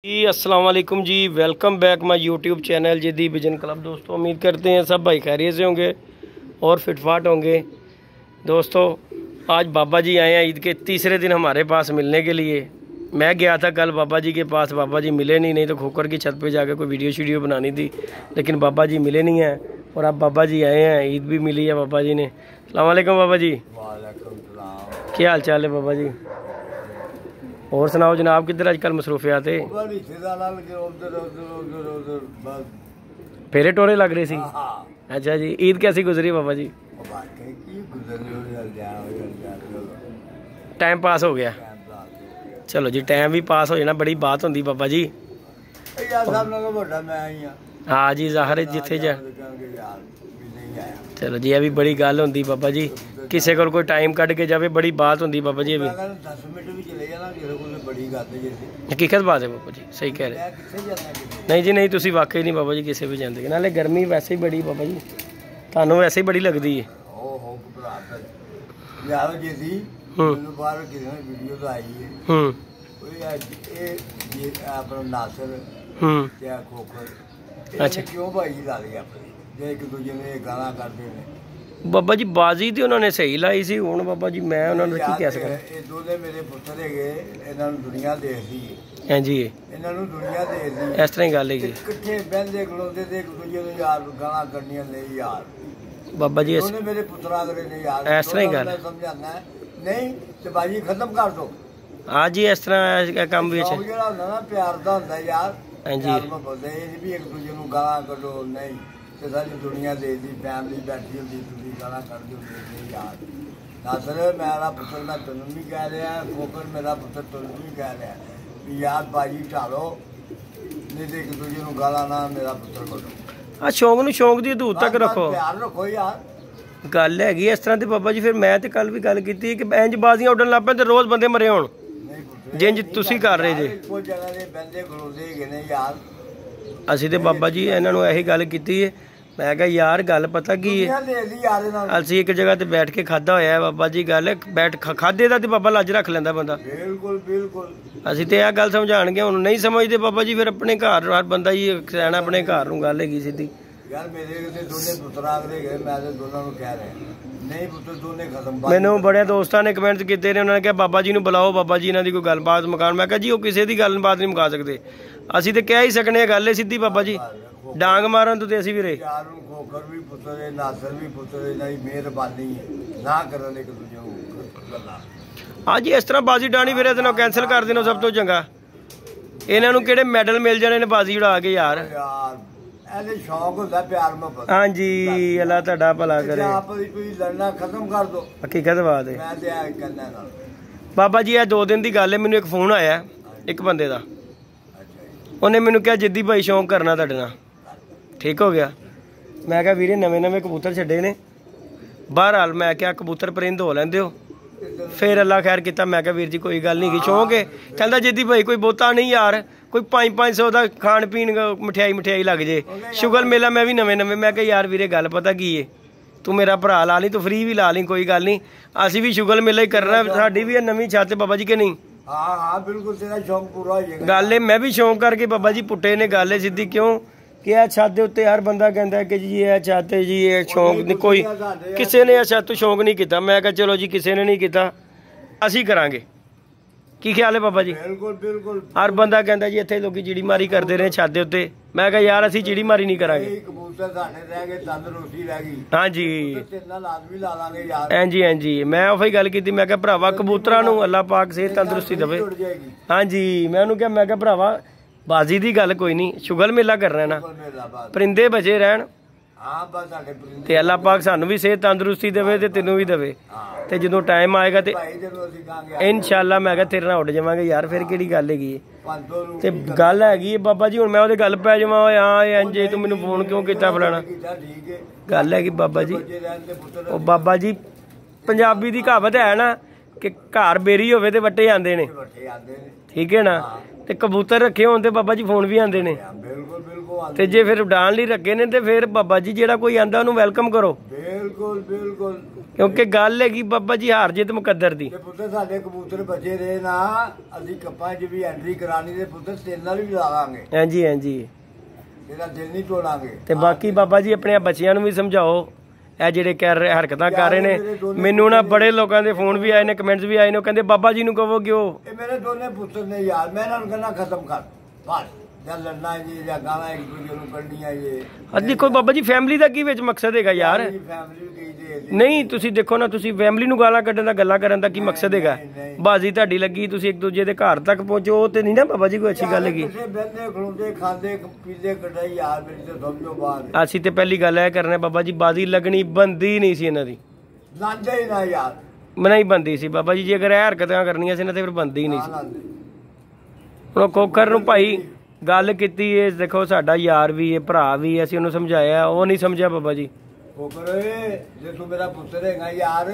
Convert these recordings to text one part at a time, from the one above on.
जी अस्सलाम वालेकुम जी, welcome back my YouTube channel जदी विजन क्लब। दोस्तों उम्मीद करते हैं सब भाई खैरियत से होंगे और फिटफाट होंगे। दोस्तों आज बाबा जी आए हैं ईद के तीसरे दिन हमारे पास मिलने के लिए। मैं गया था कल बाबा जी के पास, बाबा जी मिले नहीं तो खोकर की छत पे जाकर कोई वीडियो बनानी थी, लेकिन बाबा जी मिले नहीं हैं और अब बाबा जी आए हैं, ईद भी मिली है बाबा जी ने। अस्सलाम वालेकुम बाबा जी। क्या हाल चाल है बाबा जी? और सुनाओ जनाब, किधर आजकल मसरूफियात है? फेरे टोरे लग रहे सी? अच्छा जी, ईद कैसी गुजरी बाबा जी? टाइम पास हो गया? चलो जी, टाइम भी पास हो जाना बड़ी बात होंगी बाबा जी। हाँ जी, ज़ाहिर जिथे जा। चलो जी, अभी बड़ी गल होंगी बाबा जी, किसी को कोई टाइम कट के जाए बड़ी बात होंगी बाबा जी। अभी हकीकत बात है बाबा जी, सही कह रहे। नहीं जी नहीं, तुसी वाकई नहीं बाबा जी किसी भी जाते। नाले गर्मी वैसे ही बड़ी बाबा जी, थानू वैसे ही बड़ी लगती है। अच्छा बाबा जी, बाजी तो उन्होंने सही लाई सी। हुण बाबा जी मैं उन्होंने की कह सकदा? मेरे पुत्र है, इन्हां नूं दुनिया देखदी है। हां जी, इन्हां नूं दुनिया देखदी इस तरह ही गल है। इकट्ठे बहंदे खलोंदे ते एक दूजे नूं यार गालां कढणियां नहीं यार बाबा जी। उन्होंने मेरे पुत्र आगरे ने यार इस तरह ही गल समझाना है नहीं ते बाजी खत्म कर दो। हाँ जी, इस तरह काम भी अच्छा जेड़ा हुंदा ना प्यार दा हुंदा यार। हां जी, बोलदे ये भी एक दूजे नूं गालां कढो नहीं ते सारी दुनिया देखदी फैमिली बैठी हुंदी तुसीं गालां कढदे हुंदे नहीं यार। नासर मेरा पुत्र मैं तुम भी कह रहा है, फोकर मेरा पुत्र तुम भी कह रहा है भी यार बाजी ढालो नहीं तो एक दूजे नूं गालां ना मेरा पुत्र कढो। आ शौक नूं शौक दी हदूद तक रखो, प्यार रखो यार। गल हैगी इस तरह की बाबा जी। फिर मैं तो कल भी गल की कि इंज बाजियां उड्डन लग पे तो रोज बंदे मरे होण जिंज तुसीं कर रहे जे। असीं ते बाबा जी इन्हां नूं यही गल कीती है। मैं कहा यार गल पता की है, असीं एक जगह ते बैठ के खादा होया है बाबा जी। गल बैठ खादे दा ते बाबा लज रख लैंदा बंदा। बिल्कुल बिल्कुल। असीं ते यह गल समझाण गए, हुण नहीं समझदे बाबा जी। फिर अपने घर हर बंदा ही रहना अपने घर नूं, गल हैगी सीधी। यार मेरे दोने पुत्र आगरे गए, मैं ते दोनों नूं कह रहा नहीं पुत्र दोने खत्म। मैनू बड़े दोस्तों ने कमेंट्स किए ने, उन्होंने कहा बाबा जी नूं बुलाओ, बाबा जी इन्हां दी कोई गलबात मुकान। मैं कहा जी वो किसी की गलबात नहीं मुका सकते, असीं ते कह ही सकने गल है सीधी बाबा जी। डांग मारन तो असीं भी रहे। खोकर भी पुत्र है, नासर भी पुत्र है, इन्हां दी मेहरबानी है ना करन एक दूजे नूं गल्लां। हाँ जी, इस तरह बाजी डाणी फिर इहदे नाल कैंसल कर देना सब तो चंगा। इन्हां नूं किहड़े मैडल मिल जाने ने बाजी उड़ा के यार। शौक होंदा प्यार मोहब्बत। हाँ जी, अल्लाह तुहाडा भला करे। लड़ना खत्म कर दो, हकीकत बात है। मैं ते कहना ना बाबा जी, 2 दिन की गल है, मैनू एक फोन आया एक बंदे का। उन्हें मैनू कहा जिद्दी भाई शौक करना तुहाडे नाल, ठीक हो गया। मैं कहा वीरे नवे कबूतर छड्डे ने, बहरहाल मैं क्या कबूतर परिंद हो लैंदे हो। फिर अल्लाह खैर किया, मैं कहा वीर जी कोई गल नहीं, शौक है। कहता जिद्दी भाई कोई बहुता नहीं यार, कोई 500 का खाण पीन मठियाई लग जे, शुगर मेला मैं भी नवे। मैं कहा यार वीरे गल पता की है, तू मेरा भरा ला ली, तू फ्री भी ला ली, कोई गल नहीं। असीं भी शुगर मेला ही करना, साडी भी नवीं छत बाबा जी के नहीं। हाँ बिल्कुल, तेरा शौक पूरा हो जाएगा। गल है मैं भी शौक करके बाबा जी पुट्टे ने। गल है सीधी क्यों कि यह छत के उत्ते हर बंदा कहता है कि जी ये छत है जी, ये शौक नहीं, कोई किसी ने छत शौक नहीं किया। मैं कहा चलो जी किसी ने नहीं किया, असीं करांगे। की ख्याल है बाबा जी? बिल्कुल बिल्कुल। हर बंदा कहता जी इत्थे लोग चिड़ी मारी करते रहे छत के उत्ते। मैं कहा यार असीं चिड़ी मारी नहीं करांगे। हाँ जी, हाँ जी, हाँ जी, मैं उही गल की। मैं कहा भरावा कबूतरां नूं अल्लाह पाक सेहत तंदरुस्ती देवे। हाँ जी, मैं उन्होंने कहा, मैं कहा भरावा बाजी की गल कोई नहीं, शुगर मेला करना ना, परिंदे बचे रहन ते अल्लाह पाक सानू भी सेहत तंदरुस्ती देवे ते तेनू भी देवे। ते जदों टाइम आएगा ते इंशाअल्लाह मैं कहा तेरे नाल उड़ जावांगे यार। फिर किहड़ी गल हैगी ते गल हैगी है बाबा जी। हुण मैं ओहदे गल पै जावां हाँ इंज तू मैनू फोन क्यों कीता फलाना। गल हैगी बाबा जी, ओ बाबा जी पंजाबी दी कहावत है ना कि घर बेरी होवे ते वट्टे आंदे ने, ठीक है ना। ते कबूतर रखे होण ते बाबा जी फोन भी आंदे ने। ते जे फिर उड़ान लई रखे ने ते फिर बाबा जी जेड़ा कोई आंदा उहनूं वैलकम करो। बिल्कुल बिल्कुल। ਕਿਉਂਕਿ ਗੱਲ ਹੈਗੀ ਬਾਬਾ ਜੀ ਹਾਰ ਜਿੱਤ ਮੁਕੱਦਰ ਦੀ। ਤੇ ਪੁੱਤਰ ਸਾਡੇ ਕਬੂਤਰ ਬਚੇ ਰਹੇ ਨਾ, ਅਸੀਂ ਕੱਪਾਂ 'ਚ ਵੀ ਐਂਟਰੀ ਕਰਾਣੀ ਤੇ ਪੁੱਤਰ ਤੇਰੇ ਨਾਲ ਵੀ ਲਾਵਾਂਗੇ। ਹਾਂਜੀ ਹਾਂਜੀ, ਤੇਰਾ ਦਿਲ ਨਹੀਂ ਤੋੜਾਂਗੇ। ਤੇ ਬਾਕੀ ਬਾਬਾ ਜੀ ਆਪਣੇ ਬੱਚਿਆਂ ਨੂੰ ਵੀ ਸਮਝਾਓ, ਇਹ ਜਿਹੜੇ ਕਰ ਰਹੇ ਹਰਕਤਾਂ ਕਰ ਰਹੇ ਨੇ। ਮੈਨੂੰ ਨਾ ਬੜੇ ਲੋਕਾਂ ਦੇ ਫੋਨ ਵੀ ਆਏ ਨੇ, ਕਮੈਂਟਸ ਵੀ ਆਏ ਨੇ, ਉਹ ਕਹਿੰਦੇ ਬਾਬਾ ਜੀ ਨੂੰ ਕਹੋ ਕਿ ਉਹ ਇਹ ਮੇਰੇ ਦੋਨੇ ਪੁੱਤਰ ਨੇ ਯਾਰ, ਮੈਂ ਇਹਨਾਂ ਨੂੰ ਕਹਿੰਦਾ ਖਤਮ ਕਰ ਬਸ, ਜਾਂ ਲੜਨਾ ਜੀ ਜਾਂ ਗਾਲਾਂ ਇੱਕ ਦੂਜੇ ਨੂੰ ਕੱਢਣੀਆਂ ਜੀ। ਦੇਖੋ ਬਾਬਾ ਜੀ ਫੈਮਿਲੀ ਦਾ ਕੀ ਵਿੱਚ ਮਕਸਦ ਹੈਗਾ ਯਾਰ? ਫੈਮਿਲੀ ਗਈ ਨਹੀਂ ਤੁਸੀਂ ਦੇਖੋ ਨਾ, ਤੁਸੀਂ ਫੈਮਿਲੀ ਨੂੰ ਗਾਲਾਂ ਕੱਢਣ ਦਾ, ਗੱਲਾਂ ਕਰਨ ਦਾ ਕੀ ਮਕਸਦ ਹੈਗਾ? ਬਾਜ਼ੀ ਤੁਹਾਡੀ ਲੱਗੀ, ਤੁਸੀਂ ਇੱਕ ਦੂਜੇ ਦੇ ਘਰ ਤੱਕ ਪਹੁੰਚੋ, ਉਹ ਤੇ ਨਹੀਂ ਨਾ ਬਾਬਾ ਜੀ ਕੋਈ ਅੱਛੀ ਗੱਲ ਹੈਗੀ। ਬਹਿੰਦੇ ਖਲੋਂਦੇ ਖਾਂਦੇ ਪੀਂਦੇ ਕੱਢਾਈ ਯਾਰ, ਮੇਰੀ ਤੇ ਸਮਝੋ ਬਾਹਰ। ਅਸੀਂ ਤੇ ਪਹਿਲੀ ਗੱਲ ਇਹ ਕਰਨਾ ਬਾਬਾ ਜੀ, ਬਾਜ਼ੀ ਲੱਗਣੀ ਬੰਦੀ ਨਹੀਂ ਸੀ ਇਹਨਾਂ ਦੀ, ਲਾਂਦੇ ਹੀ ਨਾ ਯਾਰ, ਨਹੀਂ ਬੰਦੀ ਸੀ ਬਾਬਾ ਜੀ। ਜੇ ਅਗਰ ਇਹ ਹਰਕਤਾਂ ਕਰਨੀਆਂ ਸੀ ਨਾ ਤੇ ਫਿਰ ਬੰਦੀ ਨਹੀਂ ਸੀ। ਹੁਣ ਕੋਕਰ ਨੂੰ ਭਾਈ ਗੱਲ ਕੀਤੀ, ਇਹ ਦੇਖੋ ਸਾਡਾ ਯਾਰ ਵੀ ਹੈ, ਭਰਾ ਵੀ ਹੈ, ਅਸੀਂ ਉਹਨੂੰ ਸਮਝਾਇਆ, ਉਹ ਨਹੀਂ ਸਮਝਿਆ ਬਾਬਾ ਜੀ। ਕੋਕਰ ਜੇ ਤੂੰ ਮੇਰਾ ਪੁੱਤਰ ਹੈਗਾ ਯਾਰ,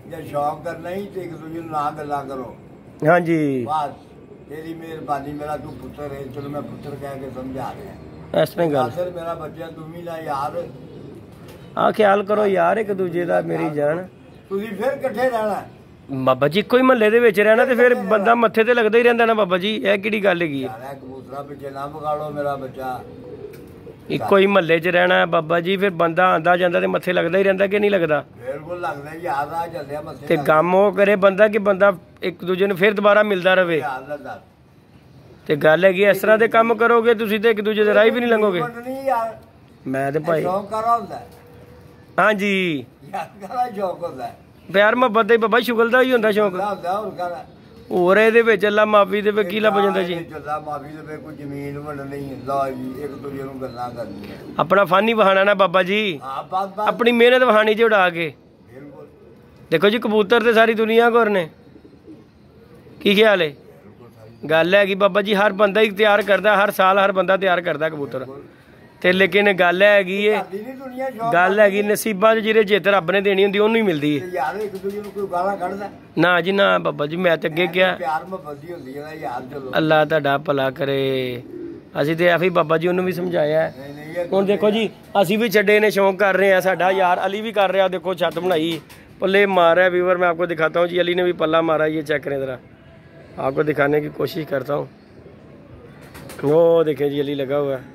ਜੇ ਸ਼ੌਕ ਕਰਨਾ ਹੀ ਤੇ ਇੱਕ ਦੂਜੇ ਨੂੰ ਨਾ ਗੱਲਾਂ ਕਰੋ। ਹਾਂਜੀ ਬਸ ਤੇਰੀ ਮਿਹਰਬਾਨੀ, ਮੇਰਾ ਤੂੰ ਪੁੱਤਰ ਹੈ, ਚਲੋ ਮੈਂ ਪੁੱਤਰ ਕਹਿ ਕੇ ਸਮਝਾ ਰਿਹਾ। ਇਸ ਤਰ੍ਹਾਂ ਗੱਲ ਸਰ ਮੇਰਾ ਬੱਚਾ ਤੂੰ ਵੀ ਨਾ ਯਾਰ, ਆ ਖਿਆਲ ਕਰੋ ਯਾਰ ਇੱਕ ਦੂਜੇ ਦਾ, ਮੇਰੀ ਜਾਨ। ਤੁਸੀਂ ਫਿਰ ਇਕੱਠੇ ਰਹਿਣਾ ਬਾਬਾ ਜੀ, ਇੱਕੋ ਹੀ ਮਹੱਲੇ ਦੇ ਵਿੱਚ ਰਹਿਣਾ ਤੇ ਫਿਰ ਬੰਦਾ ਮੱਥੇ ਤੇ ਲੱਗਦਾ ਹੀ ਰਹਿੰਦਾ ਨਾ ਬਾਬਾ ਜੀ, ਇਹ ਕਿਹੜੀ ਗੱਲ ਹੈਗੀ ਹੈ? ਯਾਰ ਕਬੂਤਰਾ ਪਿੱਛੇ ਨਾ ਵਿਗਾੜੋ ਮੇਰਾ ਬੱਚਾ। ਇੱਕੋ ਹੀ ਮਹੱਲੇ 'ਚ ਰਹਿਣਾ ਹੈ ਬਾਬਾ ਜੀ, ਫਿਰ ਬੰਦਾ ਆਂਦਾ ਜਾਂਦਾ ਤੇ ਮੱਥੇ ਲੱਗਦਾ ਹੀ ਰਹਿੰਦਾ ਕਿ ਨਹੀਂ ਲੱਗਦਾ? ਬਿਲਕੁਲ ਲੱਗਦਾ ਯਾਦ ਆ ਚੱਲਿਆ ਮੱਥੇ ਤੇ ਕੰਮ ਉਹ ਕਰੇ ਬੰਦਾ ਕਿ ਬੰਦਾ ਇੱਕ ਦੂਜੇ ਨੂੰ ਫਿਰ ਦੁਬਾਰਾ ਮਿਲਦਾ ਰਵੇ। ਤੇ ਗੱਲ ਹੈਗੀ ਇਸ ਤਰ੍ਹਾਂ ਦੇ ਕੰਮ ਕਰੋਗੇ ਤੁਸੀਂ ਤੇ ਇੱਕ ਦੂਜੇ ਦੇ ਰਾਹ ਵੀ ਨਹੀਂ ਲੰਘੋਗੇ। ਮੈਂ ਤੇ ਭਾਈ ਸ਼ੌਕ ਕਰਾ ਹੁੰਦਾ, ਹਾਂਜੀ ਯਾਰ ਕਰਾ ਸ਼ੌਕ ਹੁੰਦਾ, ਪਿਆਰ ਮੁਹੱਬਤ ਦਾ ਬਾਬਾ ਸ਼ੁਗਲ ਦਾ ਹੀ ਹੁੰਦਾ ਸ਼ੌਕ। ਹੋਰ ਇਹਦੇ ਵਿੱਚ ਅੱਲਾ ਮਾਫੀ ਦੇ ਕੀ ਲੱਭ ਜਾਂਦਾ ਜੀ? ਅੱਲਾ ਮਾਫੀ ਦੇ ਕੋਈ ਜ਼ਮੀਨ ਵੰਡਣੀ ਲਾ ਜੀ, ਇੱਕ ਦੂਜੇ ਨੂੰ ਗੱਲਾਂ ਕਰਨੀਆਂ, ਆਪਣਾ ਫਨ ਹੀ ਵਹਾਣਾ ਨਾ ਬਾਬਾ ਜੀ, ਆਪਣੀ ਮਿਹਨਤ ਵਹਾਣੀ ਚ ਉਡਾ ਕੇ। ਦੇਖੋ ਜੀ ਕਬੂਤਰ ਤੇ ਸਾਰੀ ਦੁਨੀਆ ਕੋਰ ਨੇ, ਕੀ ਖਿਆਲ ਹੈ? ਗੱਲ ਹੈ ਕਿ ਬਾਬਾ ਜੀ ਹਰ ਬੰਦਾ ਹੀ ਤਿਆਰ ਕਰਦਾ, ਹਰ ਸਾਲ ਹਰ ਬੰਦਾ ਤਿਆਰ ਕਰਦਾ ਕਬੂਤਰ ਤੇ, ਲੇਕਿਨ ਗੱਲ ਹੈਗੀ ਏ, ਗੱਲ ਹੈਗੀ ਨਸੀਬਾਂ 'ਚ ਜਿਹੜੇ ਜਿੱਤ ਰੱਬ ਨੇ ਦੇਣੀ ਹੁੰਦੀ ਉਹਨੂੰ ਹੀ ਮਿਲਦੀ ਹੈ। ਯਾਰ ਇੱਕ ਦੂਜੇ ਨੂੰ ਕੋਈ ਗਾਲਾਂ ਕੱਢਦਾ ਨਾ ਜੀ ਨਾ ਬਾਬਾ ਜੀ, ਮੈਂ ਤੇ ਅੱਗੇ ਕਿਹਾ ਪਿਆਰ ਮੁਹੱਬਤ ਦੀ ਹੁੰਦੀ ਹੈ ਯਾਰ। ਚਲੋ ਅੱਲਾ ਤੁਹਾਡਾ ਭਲਾ ਕਰੇ। ਅਸੀਂ ਤੇ ਐਫੀ ਬਾਬਾ ਜੀ ਉਹਨੂੰ ਵੀ ਸਮਝਾਇਆ। ਹੁਣ ਦੇਖੋ ਜੀ ਅਸੀਂ ਵੀ ਛੱਡੇ ਨੇ, ਸ਼ੌਂਕ ਕਰ ਰਹੇ ਆ, ਸਾਡਾ ਯਾਰ ਅਲੀ ਵੀ ਕਰ ਰਿਹਾ। ਦੇਖੋ ਛੱਤ ਬਣਾਈ, पल्ले मारा है व्यूवर। मैं आपको दिखाता हूँ जी, अली ने भी पल्ला मारा, ये चेक करें ज़रा, आपको दिखाने की कोशिश करता हूँ। वो देखें जी, अली लगा हुआ है,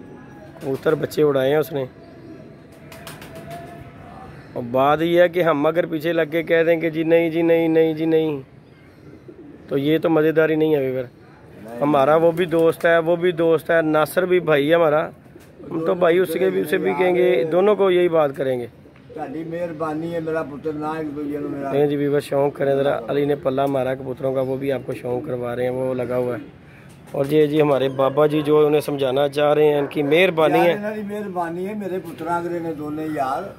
कबूतर बच्चे उड़ाए हैं उसने। और बात ये है कि हम अगर पीछे लग के कह दें कि जी नहीं जी नहीं नहीं जी नहीं, तो ये तो मज़ेदारी नहीं है व्यूवर। हमारा वो भी दोस्त है, वो भी दोस्त है, नासिर भी भाई है हमारा, हम तो भाई उसके भी उसे भी कहेंगे, दोनों को यही बात करेंगे। मेहरबानी है मेरा पुत्र ना एक दूसरे को मेरा। नहीं जी व्यूवर, शौक करें ज़रा। अली ने पल्ला मारा कबूतरों का, वो भी आपको शौक करवा रहे हैं, वो लगा हुआ है। और ये जी हमारे बाबा जी जो उन्हें समझाना चाह रहे हैं, इनकी मेहरबानी है। मेहरबानी है मेरे पुत्रा ने दोनों यार।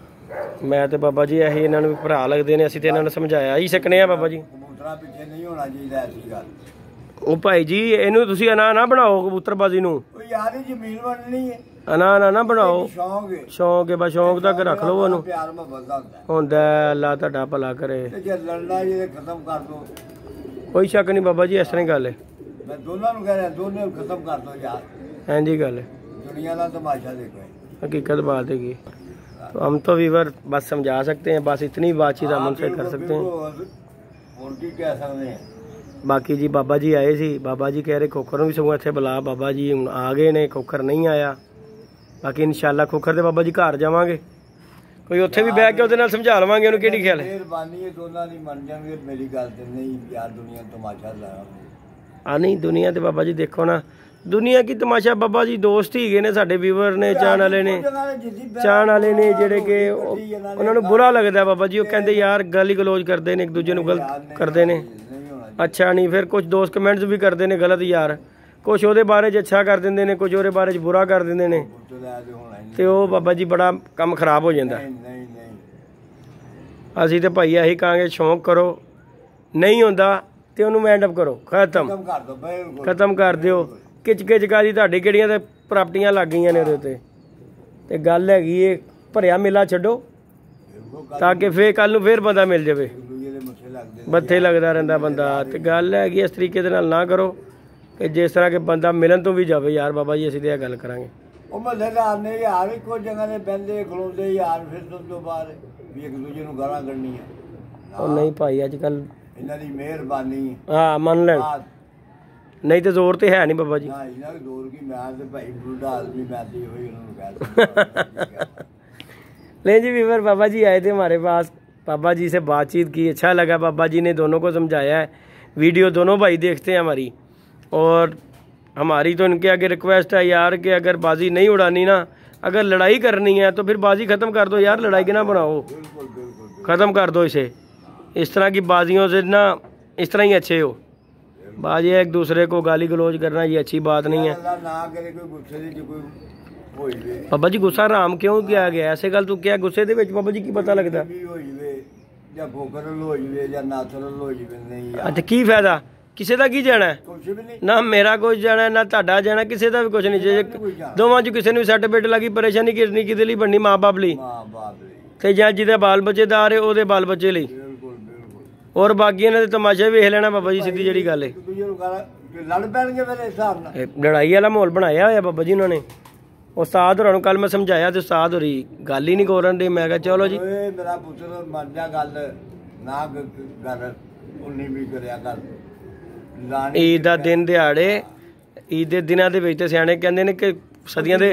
मैं तो बाबा जी यही इन्होंने भी भरा लगते हैं, ਅਸੀਂ ਤੇ ਇਹਨਾਂ ਨੂੰ ਸਮਝਾਇਆ ਹੀ ਸਕਨੇ ਆ ਬਾਬਾ ਜੀ। ਕਬੂਤਰਾਂ ਪਿੱਛੇ ਨਹੀਂ ਹੋਣਾ ਚਾਹੀਦਾ ਐਸੀ ਗੱਲ। ਉਹ ਭਾਈ ਜੀ ਇਹਨੂੰ ਤੁਸੀਂ ਅਨਾ ਨਾ ਬਣਾਓ ਕਬੂਤਰਬਾਜ਼ੀ ਨੂੰ। ਉਹ ਯਾਰ ਇਹ ਜ਼ਮੀਨ ਵੰਡਣੀ ਹੈ, ਅਨਾ ਨਾ ਬਣਾਓ। ਸ਼ੌਂਕ ਹੈ, ਸ਼ੌਂਕ ਹੈ, ਬਸ ਸ਼ੌਂਕ ਤੱਕ ਰੱਖ ਲਓ ਉਹਨੂੰ। ਪਿਆਰ ਮੁਹੱਬਤ ਦਾ ਹੁੰਦਾ ਅੱਲਾ ਤੁਹਾਡਾ ਭਲਾ ਕਰੇ। ਤੇ ਜੇ ਲੜਨਾ ਜੇ ਖਤਮ ਕਰ ਦੋ, ਕੋਈ ਸ਼ੱਕ ਨਹੀਂ ਬਾਬਾ ਜੀ, ਇਸ ਤਰ੍ਹਾਂ ਹੀ ਗੱਲ ਹੈ। ਮੈਂ ਦੋਨਾਂ ਨੂੰ ਕਹਿ ਰਿਹਾ, ਦੋਨੇ ਖਤਮ ਕਰ ਦੋ यार। ਹਾਂਜੀ ਗੱਲ ਹੈ, दुनिया का तमाशा देखो, हकीकत बात है कि तो हम तो वीवर बस समझा सकते हैं, बस इतनी बातचीत हम उनसे कर सकते हैं। उनकी कह सकते हैं। बाकी जी बाबा जी आए सी, बाबा जी कह रहे खोखर भी सगों इत्थे बुला, बाबा जी हुण आ गए ने, खोखर नहीं आया। बाकी इंशाल्लाह खोखर दे बाबा जी घर जावांगे, कोई उत्थे भी बैठ के ਉਹਦੇ ਨਾਲ ਸਮਝਾ ਲਵਾਂਗੇ ਉਹਨੂੰ ਕਿਹੜੀ ਖਿਆਲ ਹੈ। ਮਿਹਰਬਾਨੀ ਹੈ, ਦੋਨਾਂ ਦੀ ਮੰਨ ਜਾਣਗੇ ਮੇਰੀ ਗੱਲ ਤੇ। ਨਹੀਂ ਯਾਰ ਦੁਨੀਆ ਤਮਾਸ਼ਾ ਲਾਇਆ ਆ, ਨਹੀਂ ਦੁਨੀਆ ਤੇ ਬਾਬਾ ਜੀ ਦੇਖੋ ਨਾ, ਦੁਨੀਆ ਕੀ ਤਮਾਸ਼ਾ ਬਾਬਾ ਜੀ ਦੋਸਤ ਹੀ ਗਏ ਨੇ ਸਾਡੇ ਵੀਵਰ ਨੇ, ਚਾਹਣ ਵਾਲੇ ਨੇ, ਚਾਹਣ ਵਾਲੇ ਨੇ ਜਿਹੜੇ ਕਿ ਉਹਨਾਂ ਨੂੰ ਬੁਰਾ ਲੱਗਦਾ ਬਾਬਾ ਜੀ। ਉਹ ਕਹਿੰਦੇ ਯਾਰ ਗਾਲੀ ਗਲੋਚ ਕਰਦੇ ਨੇ, ਇੱਕ ਦੂਜੇ ਨੂੰ ਗਲਤ ਕਰਦੇ ਨੇ। ਅੱਛਾ ਨਹੀਂ, ਫਿਰ ਕੁਝ ਦੋਸਤ ਕਮੈਂਟਸ ਵੀ ਕਰਦੇ ਨੇ ਗਲਤ ਯਾਰ, ਕੁਝ ਉਹਦੇ ਬਾਰੇ 'ਚ ਅੱਛਾ ਕਰ ਦਿੰਦੇ ਨੇ, ਕੁਝ ਉਹਦੇ ਬਾਰੇ 'ਚ ਬੁਰਾ ਕਰ ਦਿੰਦੇ ਨੇ, ਤੇ ਉਹ ਬਾਬਾ ਜੀ ਬੜਾ ਕੰਮ ਖਰਾਬ ਹੋ ਜਾਂਦਾ। ਅਸੀਂ ਤੇ ਭਾਈ ਇਹੀ ਕਹਾਂਗੇ, ਸ਼ੌਂਕ ਕਰੋ, ਨਹੀਂ ਹੁੰਦਾ ਤੇ ਉਹਨੂੰ ਮੈਂਡ ਅਪ ਕਰੋ, ਖਤਮ ਕਰ ਦਿਓ। ਕਿਚ ਕਾਦੀ ਤੁਹਾਡੀ ਕਿਹੜੀਆਂ ਤੇ ਪ੍ਰਾਪਰਟੀਆਂ ਲੱਗ ਗਈਆਂ ਨੇ ਉਹਦੇ ਉੱਤੇ, ਤੇ ਗੱਲ ਹੈਗੀ ਏ ਭਰਿਆ ਮੇਲਾ ਛੱਡੋ ਤਾਂ ਕਿ ਫੇਰ ਕੱਲ ਨੂੰ ਫੇਰ ਬੰਦਾ ਮਿਲ ਜਾਵੇ। ਮੱਥੇ ਲੱਗਦਾ ਰਹਿੰਦਾ ਬੰਦਾ, ਤੇ ਗੱਲ ਹੈਗੀ ਇਸ ਤਰੀਕੇ ਦੇ ਨਾਲ ਨਾ ਕਰੋ ਕਿ ਜਿਸ ਤਰ੍ਹਾਂ ਕਿ ਬੰਦਾ ਮਿਲਣ ਤੋਂ ਵੀ ਜਾਵੇ। ਯਾਰ ਬਾਬਾ ਜੀ ਅਸੀਂ ਤੇ ਇਹ ਗੱਲ ਕਰਾਂਗੇ। ਉਹ ਮਹੱਲੇਦਾਰ ਨੇ ਯਾਰ ਇੱਕੋ ਜਗ੍ਹਾ ਤੇ ਬਹਿੰਦੇ ਖਲੋਂਦੇ ਯਾਰ, ਫਿਰ ਤੋਂ ਬਾਅਦ ਵੀ ਇੱਕ ਦੂਜੇ ਨੂੰ ਗਾਲਾਂ ਕੱਢਣੀਆਂ। ਉਹ ਨਹੀਂ ਭਾਈ ਅੱਜ ਕੱਲ ਇਹਨਾਂ ਦੀ ਮਿਹਰਬਾਨੀ। ਹਾਂ ਮੰਨ ਲੈਣ, ਨਹੀਂ ਤੇ ਜ਼ੋਰ ਤੇ ਹੈ ਨਹੀਂ ਬਾਬਾ ਜੀ। ਨਾ ਇਹਨਾਂ ਜ਼ੋਰ ਕੀ, ਮੈਂ ਤੇ ਭਾਈ ਬੁੱਢਾ ਆਦਮੀ, ਮੈਂ ਤੇ ਹੋਈ ਉਹਨਾਂ ਨੂੰ ਕਹਿ ले जी वीवर, बाबा जी आए थे हमारे पास, बाबा जी से बातचीत की, अच्छा लगा। बाबा जी ने दोनों को समझाया है, वीडियो दोनों भाई देखते हैं हमारी, और हमारी तो इनके आगे रिक्वेस्ट है यार कि अगर बाजी नहीं उड़ानी ना, अगर लड़ाई करनी है तो फिर बाजी ख़त्म कर दो यार, लड़ाई के ना बनाओ, ख़त्म कर दो इसे। इस तरह की बाजियों से ना इस तरह ही अच्छे हो। बाजी एक दूसरे को गाली गलौज करना ये अच्छी बात नहीं है। बाबा जी गुस्सा आराम क्यों किया गया? ऐसे गल तू क्या गुस्से दे विच बाबा जी की पता लगदा? अच्छा की फायदा, किसी का की जाना है ना, मेरा कुछ जाना ना ਤੁਹਾਡਾ जाना, किसी का भी कुछ नहीं। जे दोवां च किसी ने सैट पिट लगी, परेशानी किसनी किदे ਲਈ बननी? माँ बाप ਲਈ ਤੇ ਜਾਂ ਜਿਹਦੇ ਬਾਲ ਬੱਚੇਦਾਰ ਹੈ ਉਹਦੇ ਬਾਲ ਬੱਚੇ ਲਈ, और बाकी ने तमाशा वेख लेना बाबा जी, सीधी जी गल है। लड़ पैणगे मेरे हिसाब नाल, लड़ाई वाला माहौल बनाया होया बाबा जी उन्होंने। उस्ताद होरां नूं कल मैं समझाया तो उस्ताद होरी गल ही नहीं करन दे। मैं कहा चलो जी मेरा पुत्र मर जा, गल ना कर उन्नी भी करया कर। ईद दा दिन दिहाड़े, ईद दे दिनां दे विच ते सियाणे कहंदे ने कि सदियां दे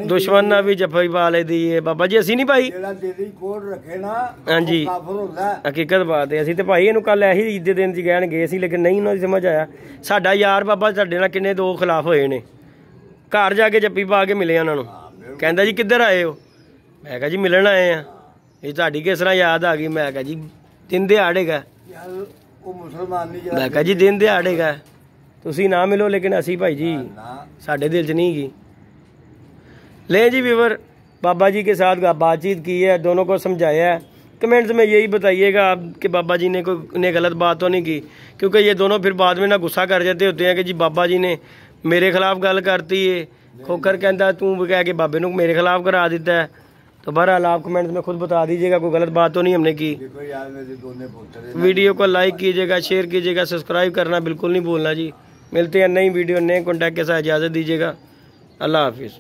दुश्मन नाल भी जफ्फी पा लैदी है। बाबा जी असीं नहीं पाई, हाँ जी हकीकत बात है। असीं ते भाई इहनूं कल ऐही ईद दे दिन च कहण गए सी, लेकिन नहीं उन्हां दी समझ आया। साडा यार बाबा साडे नाल किन्ने दो खिलाफ होए ने, घर जाके जप्पी पा के मिले उन्हां नूं, कहंदा जी किधर आए हो? मैं कहा जी मिलन आए हैं। ये तुहाडी किस तरह याद आ गई? मैं कहा जी दिन दिहाड़े गा, मैं कहा जी दिन दिहाड़े गा, तुसी ना मिलो लेकिन असी भाई जी साढ़े दिल च नहीं की। ले जी व्यूअर, बाबा जी के साथ बातचीत की है, दोनों को समझाया है। कमेंट्स में यही बताइएगा आप कि बाबा जी ने कोई गलत बात तो नहीं की, क्योंकि ये दोनों फिर बाद में ना गुस्सा कर जाते होते हैं कि जी बाबा जी ने मेरे खिलाफ गल करती है। खोखर कहता तू कह के बाबे नूं मेरे खिलाफ करा देता है। तो बहरहाल आप कमेंट्स में खुद बता दीजिएगा कोई गलत बात तो नहीं हमने की। वीडियो को लाइक कीजिएगा, शेयर कीजिएगा, सब्सक्राइब करना बिल्कुल नहीं भूलना जी। मिलते हैं नई वीडियो नए कॉन्टैक्ट के साथ, इजाज़त दीजिएगा। अल्लाह हाफिज़।